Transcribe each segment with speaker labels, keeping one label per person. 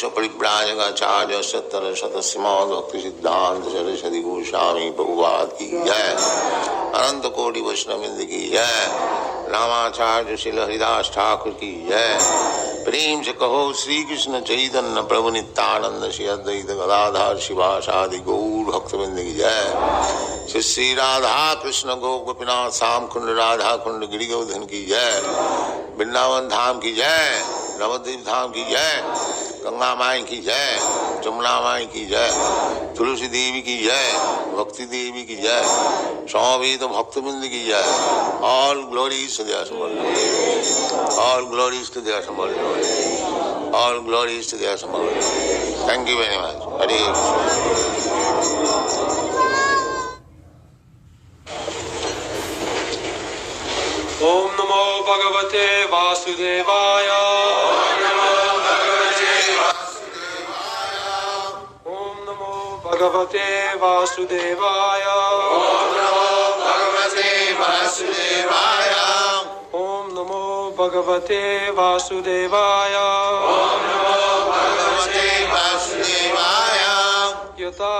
Speaker 1: वंश परिव्राजकाचार्य सत्तर शतसिमाद भक्ति सिद्धांत सरस्वती गोस्वामी प्रभुपाद की जय। अनंत कोटि वैष्णववृंद की जय। रामाचार्य श्री हरिदास ठाकुर की जय। प्रेम से कहो श्री कृष्ण चैतन्य प्रभु नित्यानंद श्री अद्वैत गदाधर शिवासादि गौर भक्तवृंद की जय। श्री श्री राधा कृष्ण गोपीनाथ श्याम कुंड राधा कुंड गिरि गोवर्धन की जय। वृंदावन धाम की जय। नवद्वीप धाम की जय। गंगा माई की जय। जमुना माई की जय। तुलसी देवी की जय। भक्ति देवी की जय। समवेत भक्तवृंद की जय। All glories to their Samarth. All glories to their Samarth. All glories to their Samad. Thank you very much. Hare
Speaker 2: Om Namo Bhagavate Vasudevaya.
Speaker 3: Om Namo Bhagavate Vasudevaya.
Speaker 2: Om Namo Bhagavate Vasudevaya.
Speaker 3: Om Namo Bhagavate Vasudevaya.
Speaker 2: Om Namo Bhagavate Vasudevaya.
Speaker 3: Om Namo Bhagavate Vasudevaya.
Speaker 2: Yata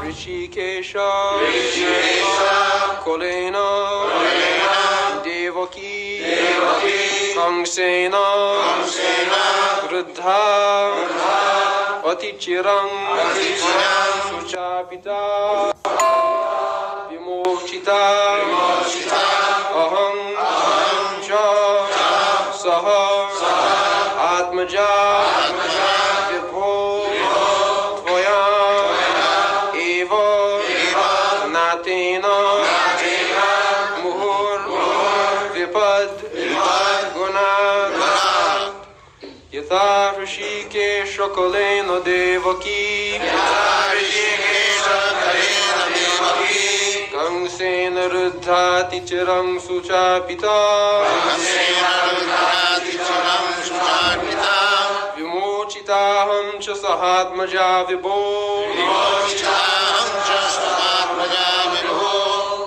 Speaker 2: Rishikesha Kolena Devaki Kamsena Ruddha Atichirang Suchapita Vimochita Aham Cha Saha Atmaja Vibho Tvaya Eva Natena Muhur Vipad Guna Yatha Rishikesha Kalena Devaki Kamsena Ruddhati Chirang Suchapita Vimochitaham cha Sahatmaja Vibho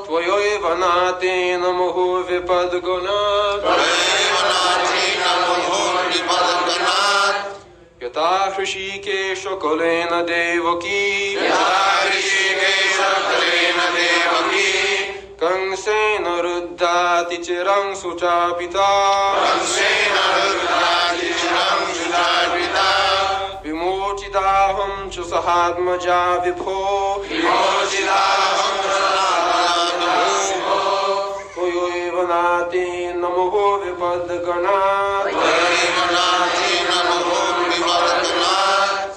Speaker 2: Tvayoeva Natena Muhu Vipadguna Yata Hrishikesha Kalena Devaki Kamsena Ruddhati Chirang Suchapita Vimochitaham cha Sahatmaja Vibho Tvayoeva Natena Muhu Vipadgana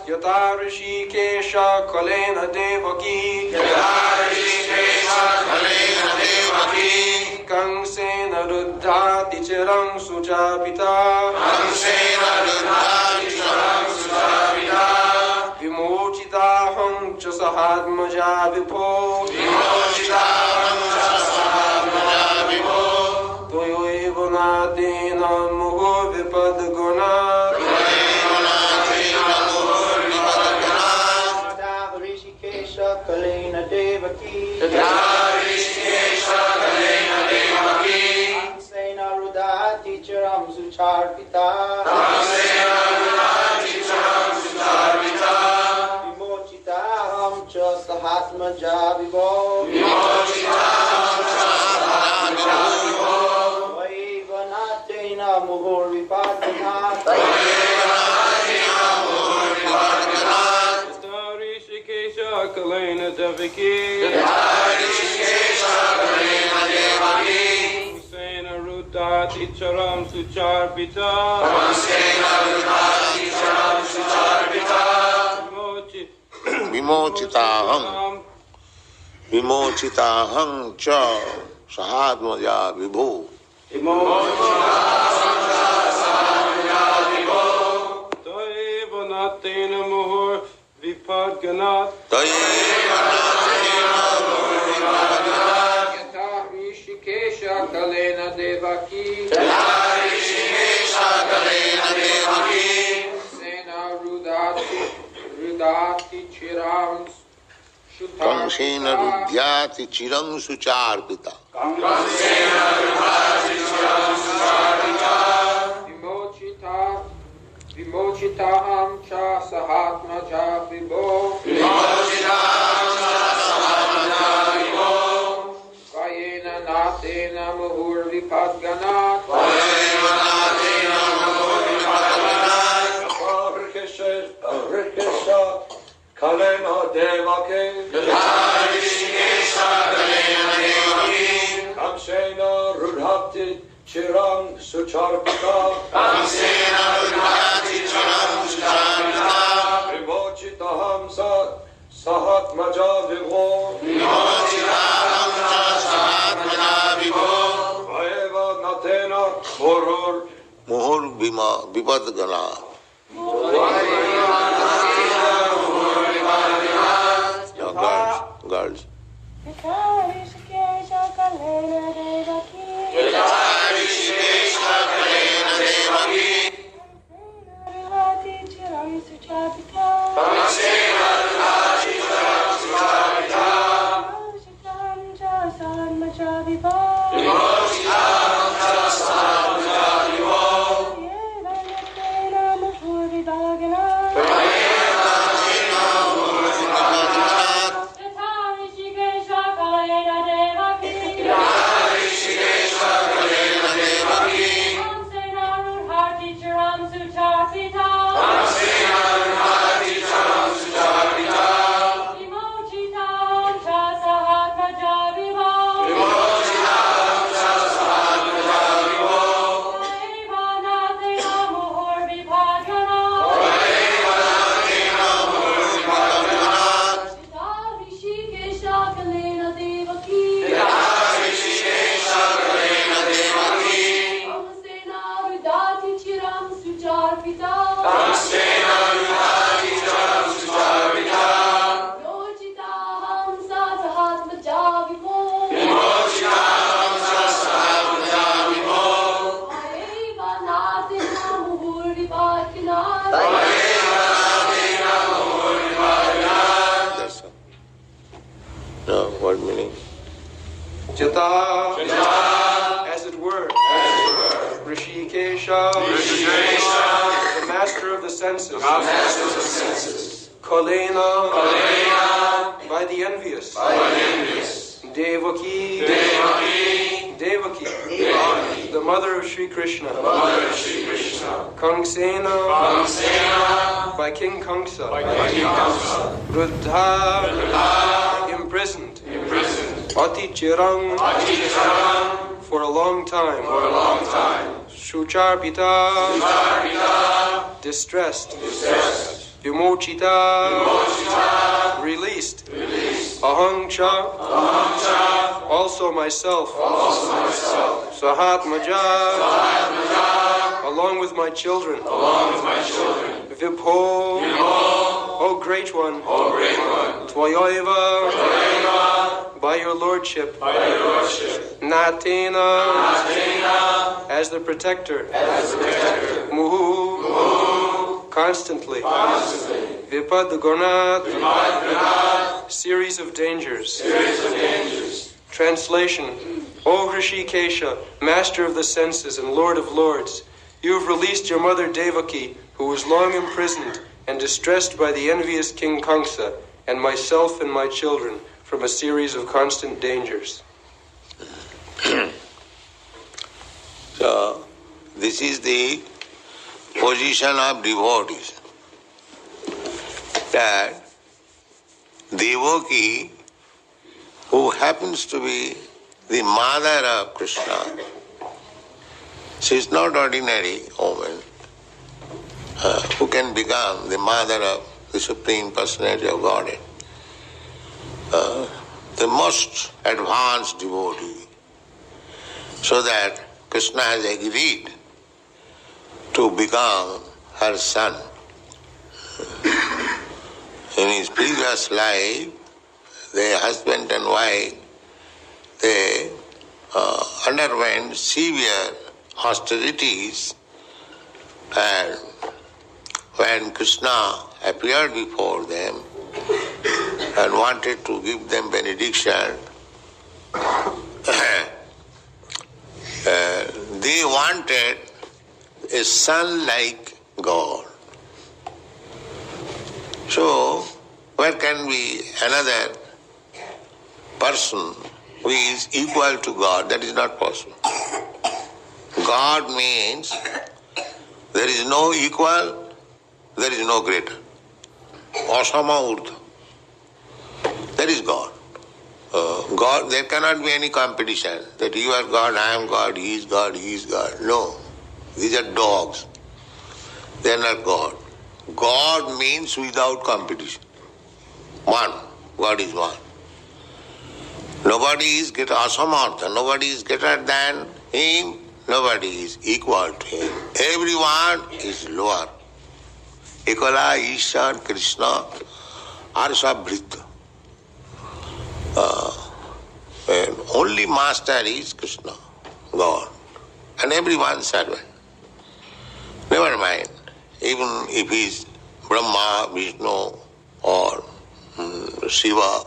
Speaker 2: Yata Rishikesha Kalena Devaki Kamsena Ruddhati Chirang Suchapita Vimochitaham cha Sahatmaja Vibho Tvayoeva Natena Muhu Vipadguna
Speaker 4: Rishikesha Kalena Devaki Kamsena Ruddhati Chirang Suchapita Vimochitaham cha Sahatmaja Vibho Tvayoeva Natena Muhu Vipadguna
Speaker 2: Rishikesha Kalena Devaki Kamsena Ruddhati Chirang Suchapita
Speaker 1: Vimochitaham cha Sahatmaja Vibho
Speaker 2: Tvayoeva Natena Muhu Vipadgana Yata Rishikesha Kalena Devaki Sena Ruddhati Chirang
Speaker 1: Kamsena Ruddhati Chirang Sucharpita
Speaker 2: Vimochitaham cha sahatmaja vibho. Kayena natena muhur vipadganat.
Speaker 5: Kalena Devaki, Kamsena Rudhati Chiram Sucharpita, Vimochitaham Sahat Maja Vivo, Vaeva Natena Morur,
Speaker 1: Muhur bima vipadgana. Girls. What meaning?
Speaker 5: Jata, as it were, Rishikesha, the master of the senses, Kalena, by the envious, Devaki, the mother of Sri Krishna, Kamsena, by King Kamsa, Ruddha, imprisoned, Ati Chirang, for a long time, Shucharpita, distressed, Vimochita, released, Ahangcha, also myself, Sahatmaja, along with my children, Vibho, O great one, Tvayaiva, by your lordship, Natena, as the protector, Muhu, constantly, Vipadganat, series of dangers. Translation: O Hrishikesha, master of the senses and lord of lords, you have released your mother Devaki, who was long imprisoned and distressed by the envious King Kamsa, and myself and my children, from a series of constant dangers.
Speaker 1: So, this is the position of devotees. That Devaki, who happens to be the mother of Krishna, she is not ordinary woman who can become the mother of the Supreme Personality of Godhead. The most advanced devotee, so that Krishna has agreed to become her son. In his previous life, the husband and wife, they underwent severe austerities, and when Krishna appeared before them and wanted to give them benediction, they wanted a son like God. So, where can be another person who is equal to God? That is not possible. God means there is no equal, there is no greater. Asama urdha. That is God. God, there cannot be any competition that you are God, I am God, he is God, he is God. No. These are dogs. They are not God. God means without competition. One. God is one. Nobody is greater, asamartha. Nobody is greater than him. Nobody is equal to him. Everyone is lower. Ekala, Ishar, Krishna, Arsa, Bhrita. And only master is Krishna, God. And everyone servant. Never mind. Even if he is Brahma, Vishnu, or Shiva,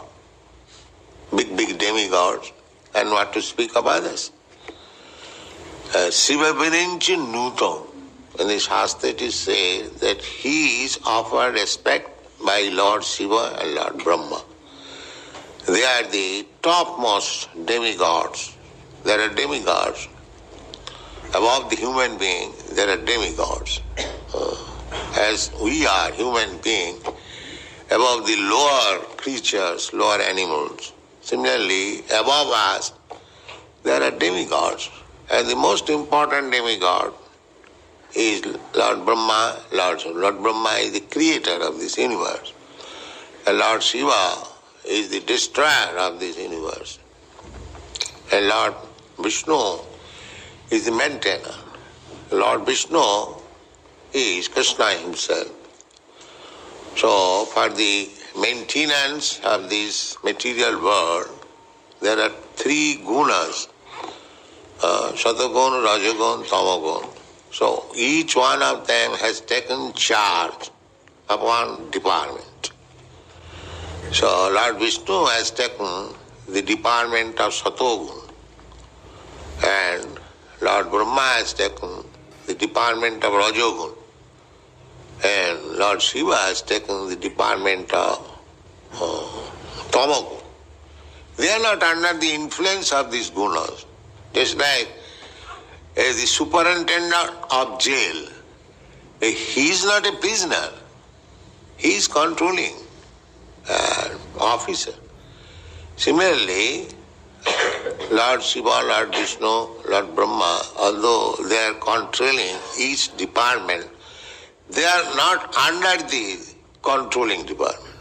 Speaker 1: big demigods, and what to speak of others. Shiva Virinchi Nutam. In the Shastra it is said that he is offered respect by Lord Shiva and Lord Brahma. They are the topmost demigods. There are demigods. Above the human being, there are demigods. As we are human beings, above the lower creatures, lower animals. Similarly, above us, there are demigods. And the most important demigod is Lord Brahma. Lord Brahma is the creator of this universe. And Lord Shiva is the destroyer of this universe. And Lord Vishnu is the maintainer. Lord Vishnu is Krishna himself. So for the maintenance of this material world, there are three gunas, Satagun, Rajagun, Tamagun. So each one of them has taken charge of one department. So Lord Vishnu has taken the department of Satogun, and Lord Brahma has taken the department of Rajogun, and Lord Shiva has taken the department of Tamagun. They are not under the influence of these gunas. Just like the superintendent of jail, he is not a prisoner, he is controlling officer. Similarly, Lord Shiva, Lord Vishnu, Lord Brahma, although they are controlling each department, they are not under the controlling department.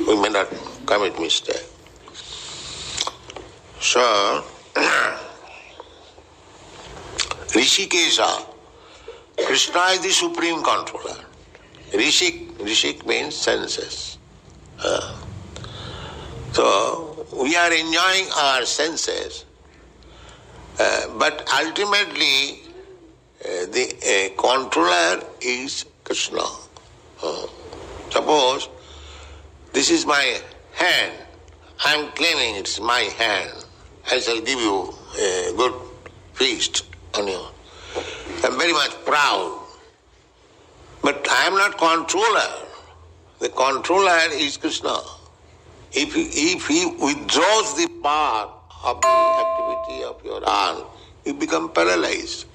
Speaker 1: We may not commit mistake. So, Rishikesha, Krishna is the supreme controller. Rishik means senses. So, we are enjoying our senses, but ultimately the controller is Krishna. Suppose this is my hand, I am claiming it's my hand, I shall give you a good feast on you. I am very much proud, but I am not controller. The controller is Krishna. If he withdraws the power of the activity of your arm, you become paralyzed.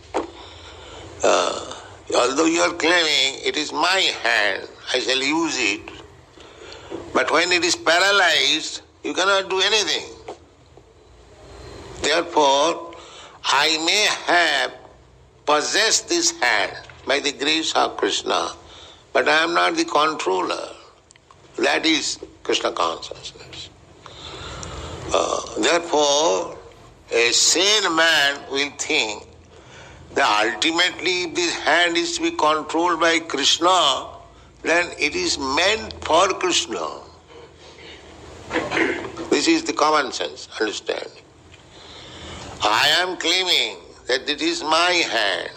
Speaker 1: Although you are claiming it is my hand, I shall use it, but when it is paralyzed, you cannot do anything. Therefore, I may have possessed this hand by the grace of Krishna, but I am not the controller. That is Krishna consciousness. Therefore, a sane man will think that ultimately if this hand is to be controlled by Krishna, then it is meant for Krishna. This is the common sense understanding. I am claiming that it is my hand,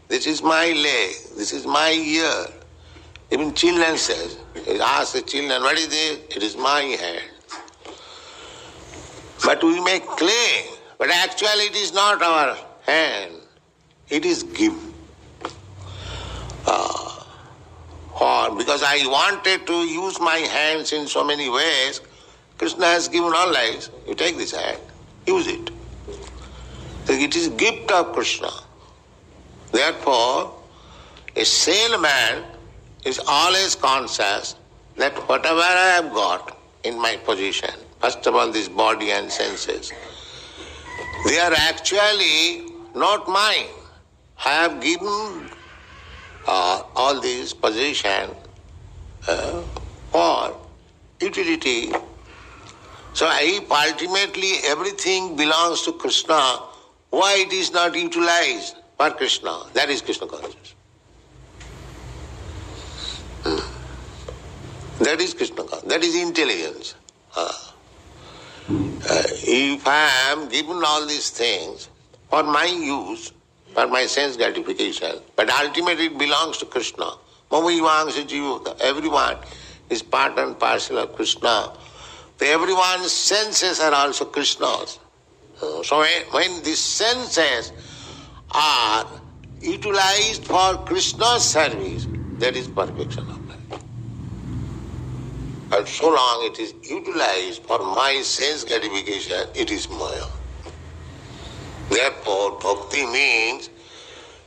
Speaker 1: this is my leg, this is my ear. Even children says, ask the children, what is this? It is my hand. But we may claim, but actually it is not our hand, it is gift. What therefore, because I wanted to use my hands in so many ways, Krishna has given all lives. You take this hand, use it. So it is gift of Krishna. Therefore, a salesman is always conscious that whatever I have got in my possession, first of all this body and senses, they are actually not mine. I have given all these possession for utility. So if ultimately everything belongs to Krishna, why it is not utilized for Krishna? That is Krishna consciousness. That is Krishna consciousness. That is intelligence. If I am given all these things for my use, for my sense gratification, but ultimately it belongs to Krishna. Everyone is part and parcel of Krishna. Everyone's senses are also Krishna's. So when these senses are utilized for Krishna's service, that is perfection of life. But so long it is utilized for my sense gratification, it is Maya. Therefore, bhakti means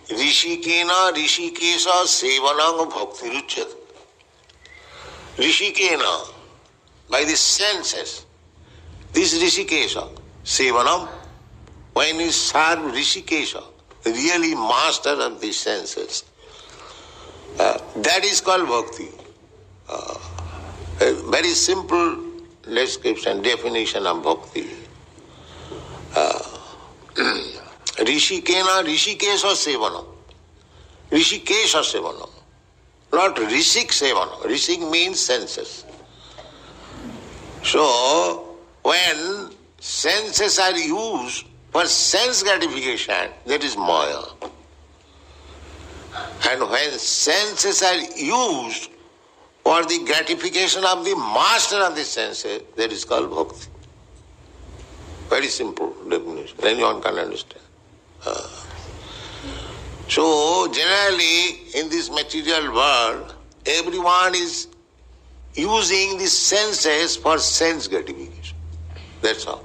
Speaker 1: Rishikena Rishikesha Sevanam Bhakti Ruchyate. Rishikena, by the senses, this Rishikesha, Sevanam, when you serve Rishikesha, really master of the senses, that is called bhakti. A very simple description, definition of bhakti. Rishikena Rishikesha Sevanam. Rishikesha Sevanam. Not Rishik Sevanam. Rishik means senses. So, when senses are used for sense gratification, that is Maya. And when senses are used for the gratification of the master of the senses, that is called bhakti. Very simple definition. Anyone can understand. So, generally, in this material world, everyone is using the senses for sense gratification. That's all.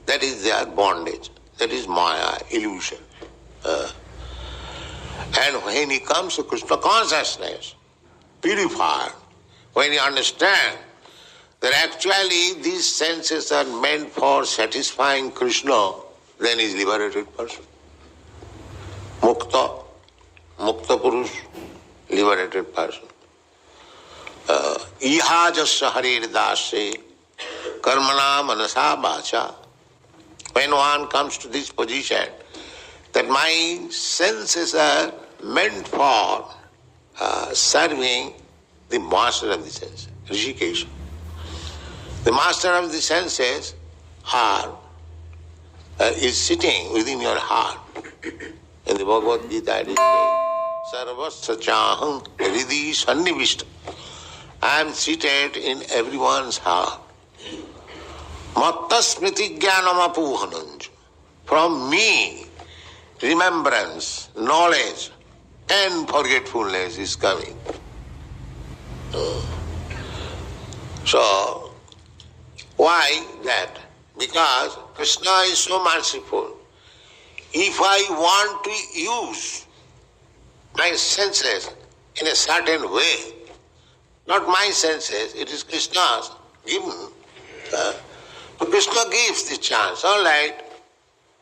Speaker 1: That is their bondage. That is Maya, illusion. And when he comes to Krishna consciousness, purified, when he understands that actually these senses are meant for satisfying Krishna, then he is liberated person. Mukta Purush, liberated person. Iha jasya harir dasya karmana manasa vacha. When one comes to this position, that my senses are meant for serving the master of the senses, Rishikesha. The master of the senses is sitting within your heart. In the Bhagavad Gita it is said, Sarvasya chaham hridi sannivishta. I am seated in everyone's heart. Matta smriti jnanam apuhananj. From me, remembrance, knowledge, and forgetfulness is coming. So, why that? Because Krishna is so merciful. If I want to use my senses in a certain way, not my senses, it is Krishna's given. But Krishna gives the chance. All right,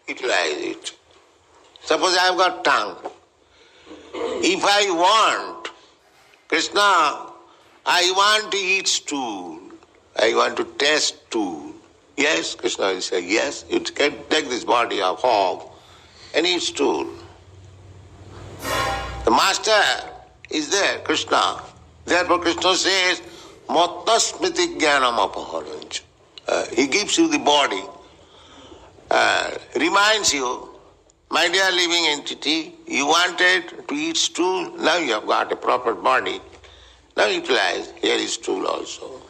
Speaker 1: utilize it. Suppose I have got tongue. If I want, Krishna, I want to eat stool. I want to taste stool. Yes, Krishna will say, yes, you can take this body of hog and eat stool. The master is there, Krishna. Therefore Krishna says, Matta smriti jnanam apaharanj. He gives you the body, reminds you, my dear living entity, you wanted to eat stool, now you have got a proper body. Now utilize, here is stool also.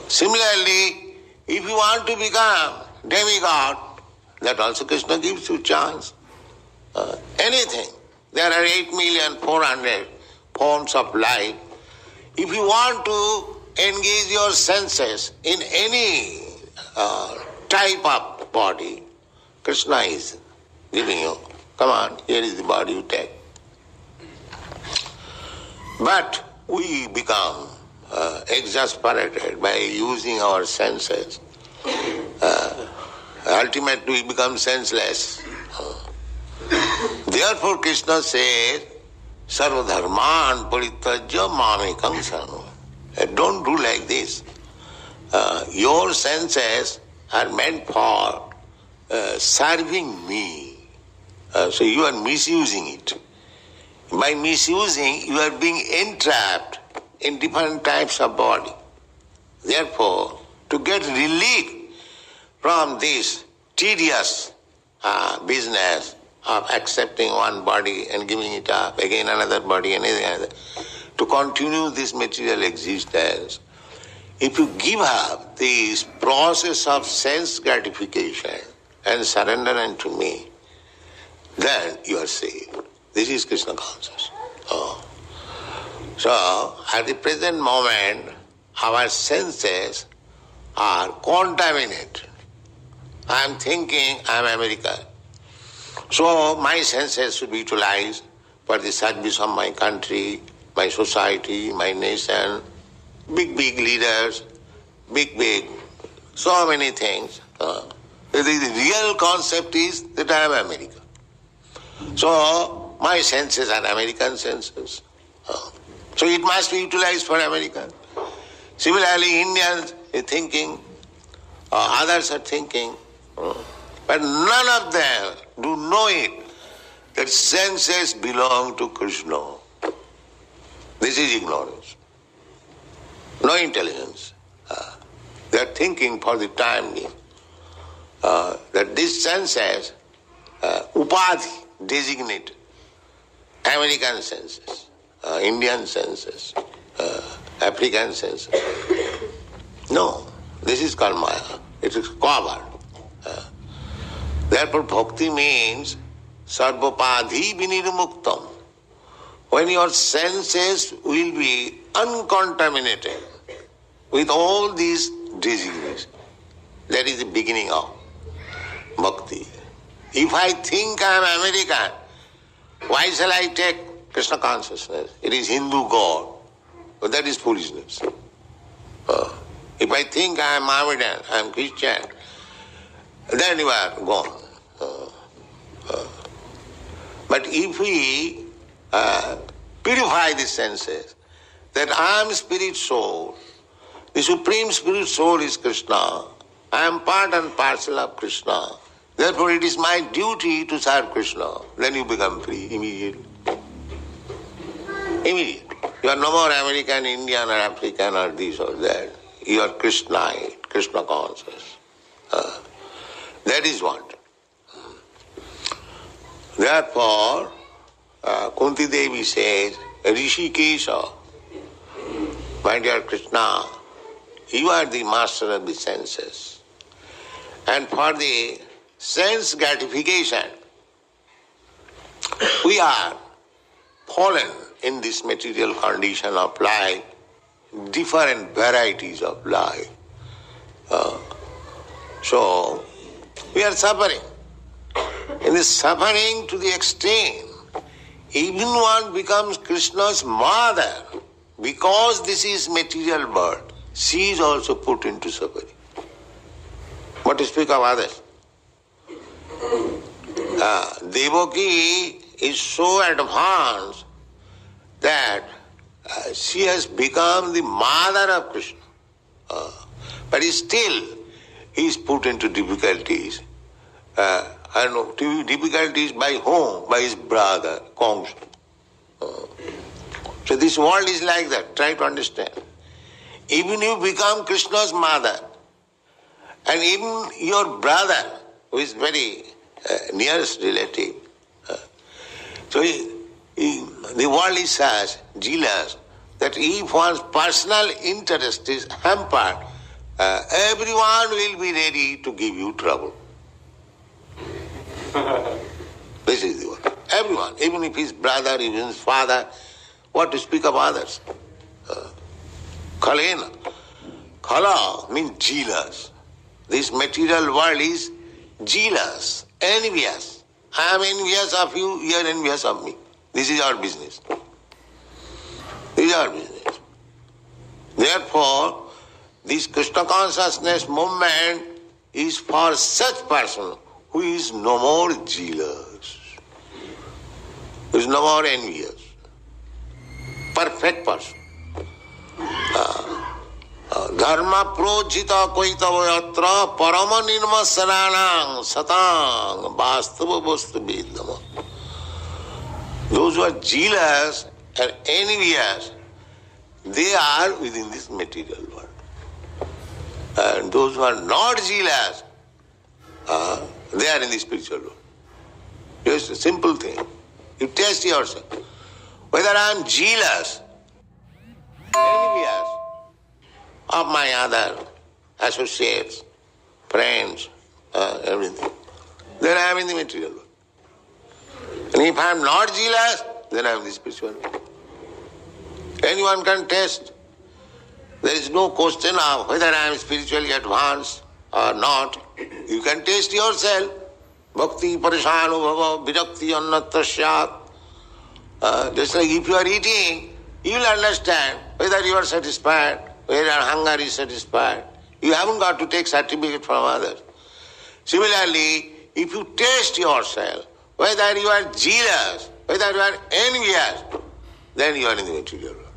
Speaker 1: Similarly, if you want to become demigod, that also Krishna gives you chance. Anything. There are 8,400,000 forms of life. If you want to engage your senses in any type of body, Krishna is giving you, come on, here is the body you take. But we become exasperated by using our senses. Ultimately we become senseless. Therefore Krishna says, Sarva dharman parityajya mamekam saranam. Don't do like this. Your senses are meant for serving me. So you are misusing it. By misusing, you are being entrapped in different types of body. Therefore, to get relief from this tedious business of accepting one body and giving it up, again another body and another, to continue this material existence, if you give up this process of sense gratification and surrender unto me, then you are saved. This is Krishna consciousness. So, at the present moment, our senses are contaminated. I am thinking I am American. So, my senses should be utilized for the service of my country, my society, my nation, big leaders, big, so many things. The real concept is that I am American. So, my senses are American senses. So it must be utilized for American. Similarly, Indians are thinking, others are thinking, but none of them do know it, that senses belong to Krishna. This is ignorance. No intelligence. They are thinking for the time being that these senses, upadhi, designate American senses, Indian senses, African senses. No, this is called Maya. It is covered. Therefore, bhakti means sarvapadhi vinirmuktam. When your senses will be uncontaminated with all these diseases, that is the beginning of bhakti. If I think I am American, why shall I take Krishna consciousness? It is Hindu God. But that is foolishness. If I think I am Mohammedan, I am Christian, then you are gone. But if we purify the senses, that I am spirit soul, the supreme spirit soul is Krishna, I am part and parcel of Krishna, therefore it is my duty to serve Krishna, then you become free immediately. Immediately. You are no more American, Indian or African or this or that. You are Krishnite, Krishna conscious. That is what. Therefore, Kunti Devi says, Rishikesha, my dear Krishna, you are the master of the senses. And for the sense gratification, we are fallen in this material condition of life, different varieties of life. So, we are suffering. In this suffering to the extreme, even one becomes Krishna's mother, because this is material birth, she is also put into suffering. What to speak of others? Devaki is so advanced that she has become the mother of Krishna. But still, he is put into difficulties. And difficulties by whom? By his brother, Kamsa. So this world is like that. Try to understand. Even you become Krishna's mother, and even your brother, who is very nearest relative, so the world is such, jealous, that if one's personal interest is hampered, everyone will be ready to give you trouble. This is the word. Everyone, even if his brother, even his father, What to speak of others? Khalena. Khala means jealous. This material world is jealous, envious. I am envious of you, you are envious of me. This is our business. This is our business. Therefore, this Krishna consciousness movement is for such person who is no more jealous, who is no more envious. Perfect person. Dharma projita koitavayatra parama nirmasananang satang vastava vastu vedama. Those who are jealous and envious, they are within this material world. And those who are not jealous, they are in the spiritual world. Just a simple thing. You test yourself. Whether I am jealous, envious of my other associates, friends, everything, then I am in the material world. And if I am not jealous, then I am in the spiritual world. Anyone can test. There is no question of whether I am spiritually advanced or not. You can test yourself. Bhakti parishanu bhava virakti annatra syat. Just like if you are eating, you will understand whether you are satisfied, whether your hunger is satisfied. You haven't got to take certificate from others. Similarly, if you test yourself, whether you are jealous, whether you are envious, then you are in the material world.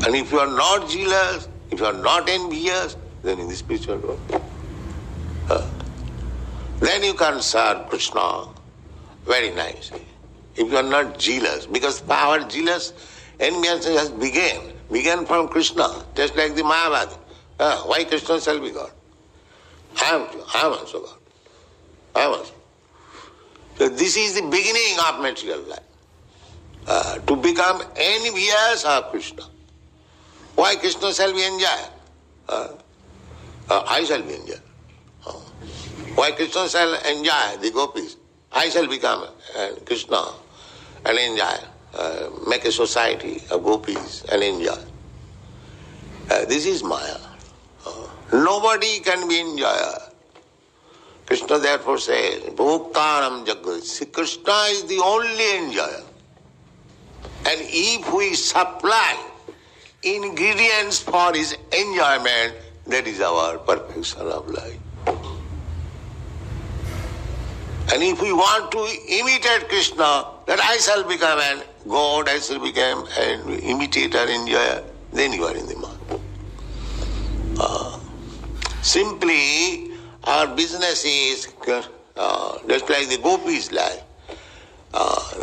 Speaker 1: And if you are not jealous, if you are not envious, then in the spiritual world. Then you can serve Krishna very nicely. If you are not jealous, because our jealous envious has began from Krishna, just like the Mahabharata. Why Krishna shall be God? I am also God. I am also. So this is the beginning of material life. To become envious of Krishna. Why Krishna shall be enjoyed? I shall be enjoyed. Why Krishna shall enjoy the gopis? I shall become Krishna and enjoy, make a society of gopis and enjoy. This is Maya. Nobody can be enjoyer. Krishna therefore says, Bhoktaram Jagat. See, Krishna is the only enjoyer. And if we supply ingredients for his enjoyment, that is our perfection of life. And if we want to imitate Krishna, that I shall become an God, I shall become an imitator, enjoyer, then you are in the mark. Simply, our business is just like the gopis' life.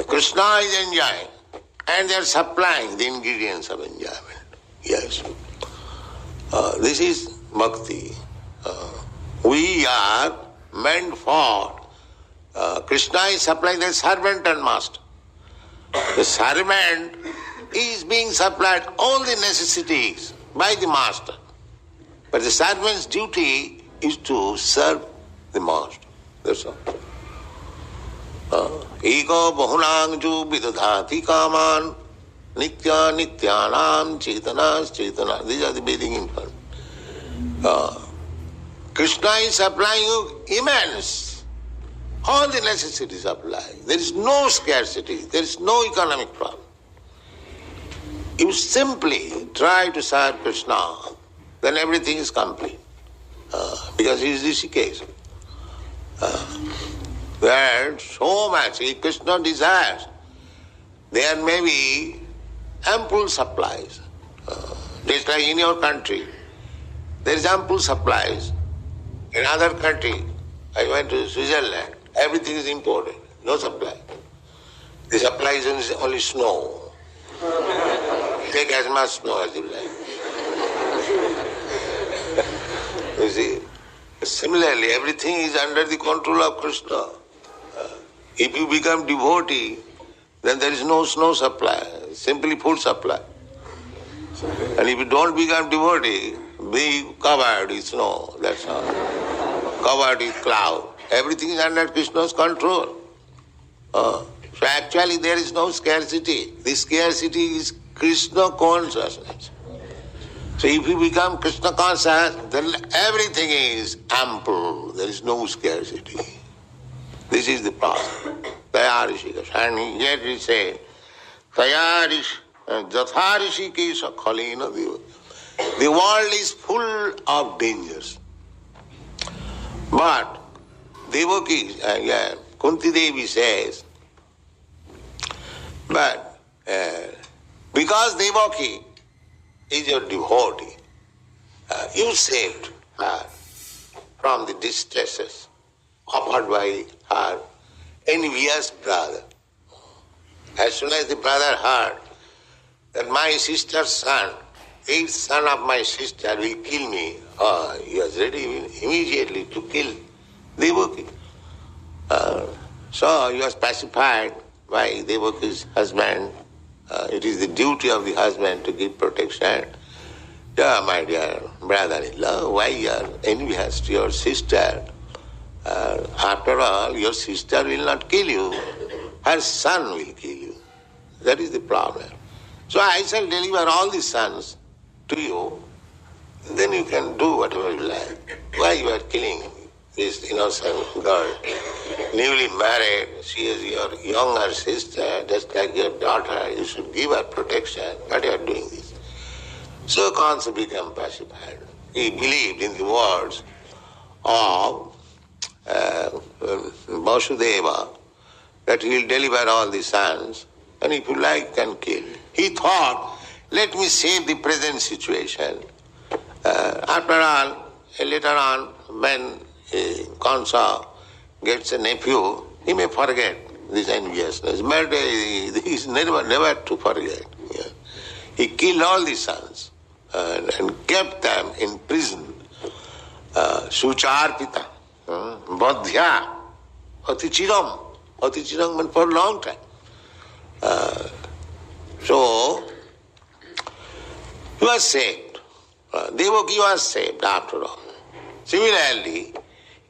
Speaker 1: Krishna is enjoying, and they are supplying the ingredients of enjoyment. Yes. This is bhakti. We are meant for. Krishna is supplying the servant and master. The servant is being supplied all the necessities by the master. But the servant's duty is to serve the master. That's all. Ego bahunang ju vidadhati kaman nitya nityanam chetanas chetana. These are the Vedic infant. Krishna is supplying you immense, all the necessities of life. There is no scarcity, there is no economic problem. You simply try to serve Krishna, then everything is complete. Because he is Rishikesh. There so much, if Krishna desires, there may be ample supplies. Just like in your country, there is ample supplies. In other country, I went to Switzerland, everything is imported, no supply. The supply is only snow. Take as much snow as you like. You see, similarly, everything is under the control of Krishna. If you become devotee, then there is no snow supply, simply food supply. And if you don't become devotee, be covered with snow, that's all. Covered with cloud. Everything is under Krishna's control. So actually there is no scarcity. The scarcity is Krishna consciousness. So if you become Krishna conscious, then everything is ample. There is no scarcity. This is the problem. Taya Rishikesh. And yet he said, Taya Jatha Rishikesh Khalena Deva. The world is full of dangers. But Devaki, Kunti Devi says, but because Devaki is your devotee, you saved her from the distresses offered by her envious brother. As soon as the brother heard that my sister's son, eighth son of my sister, will kill me, he was ready immediately to kill Devaki. So he was pacified by Devaki's husband. It is the duty of the husband to give protection. My dear brother-in-law, why you are envious to your sister? After all, your sister will not kill you. Her son will kill you. That is the problem. So I shall deliver all the sons to you. Then you can do whatever you like. Why you are killing this innocent girl? Newly married, she is your younger sister, just like your daughter. You should give her protection. But you are doing this. So Kansa became pacified. He believed in the words of Vasudeva that he will deliver all the sons, and if you like, can kill. He thought, let me save the present situation. After all, later on, when Kansa gets a nephew, he may forget this enviousness, but he is never to forget. Yeah. He killed all the sons and kept them in prison. Sucharpita, Badhya, Atichiram. Atichiram meant for a long time. So, he was saved. Devaki was saved after all. Similarly,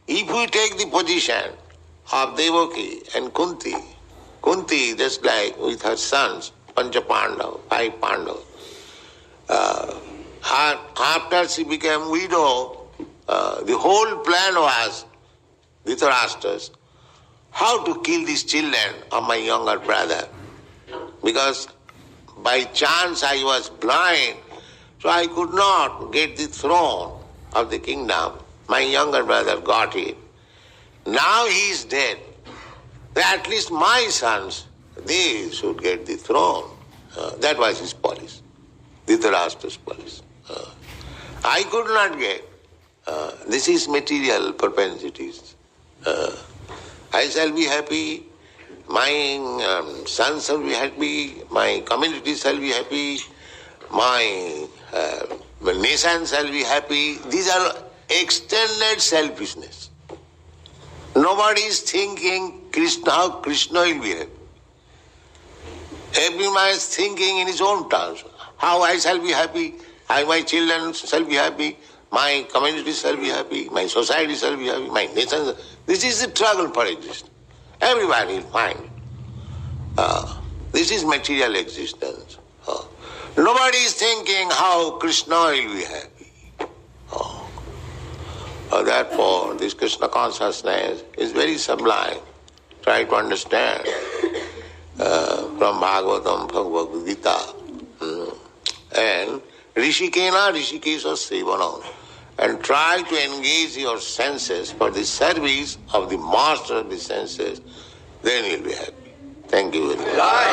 Speaker 1: if we take the position of Devaki and Kunti just like with her sons, Pancha Pandava, 5 Pandavas, after she became widow, the whole plan was, Dhritarashtra's, how to kill these children of my younger brother. Because by chance I was blind, so I could not get the throne of the kingdom. My younger brother got it. Now he is dead. At least my sons, they should get the throne. That was his policy, Dhritarashtra's policy. I could not get. This is material propensities. I shall be happy, my sons shall be happy, my community shall be happy, my nation shall be happy. These are extended selfishness. Nobody is thinking how Krishna will be happy. Every man is thinking in his own terms. How I shall be happy, how my children shall be happy, my community shall be happy, my society shall be happy, my nation. This is the struggle for existence. Everybody will find it. This is material existence. Nobody is thinking how Krishna will be happy. Therefore, this Krishna consciousness is very sublime. Try to understand from Bhagavatam, Bhagavad Gita. And Rishikena Rishikesha Sevanam. And try to engage your senses for the service of the master of the senses. Then you'll be happy. Thank you very much.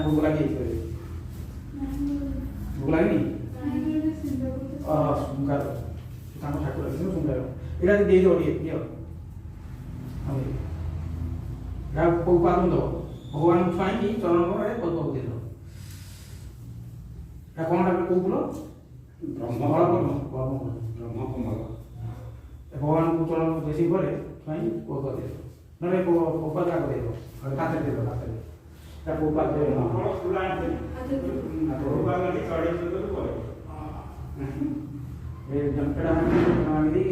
Speaker 6: भूख लगी भूख लगी सुंदर ठाकुर सुंदर এটা দিয়ে দাও দিও এটা উপাদান দাও ভগবান স্বামী চরণ করে কত দিয়ে দাও এটা কোনটা কোগুলো ব্রহ্মকমল ভগবান চরণ বেশি করে স্বামী কত দিয়ে দাও নলে উপাদান করে দাও কাতে দিয়ে দাও কাতে এটা উপাদান দিয়ে দাও ফুলাতে উপাদান চড়ে দিয়ে করে এই জমটা নামিদি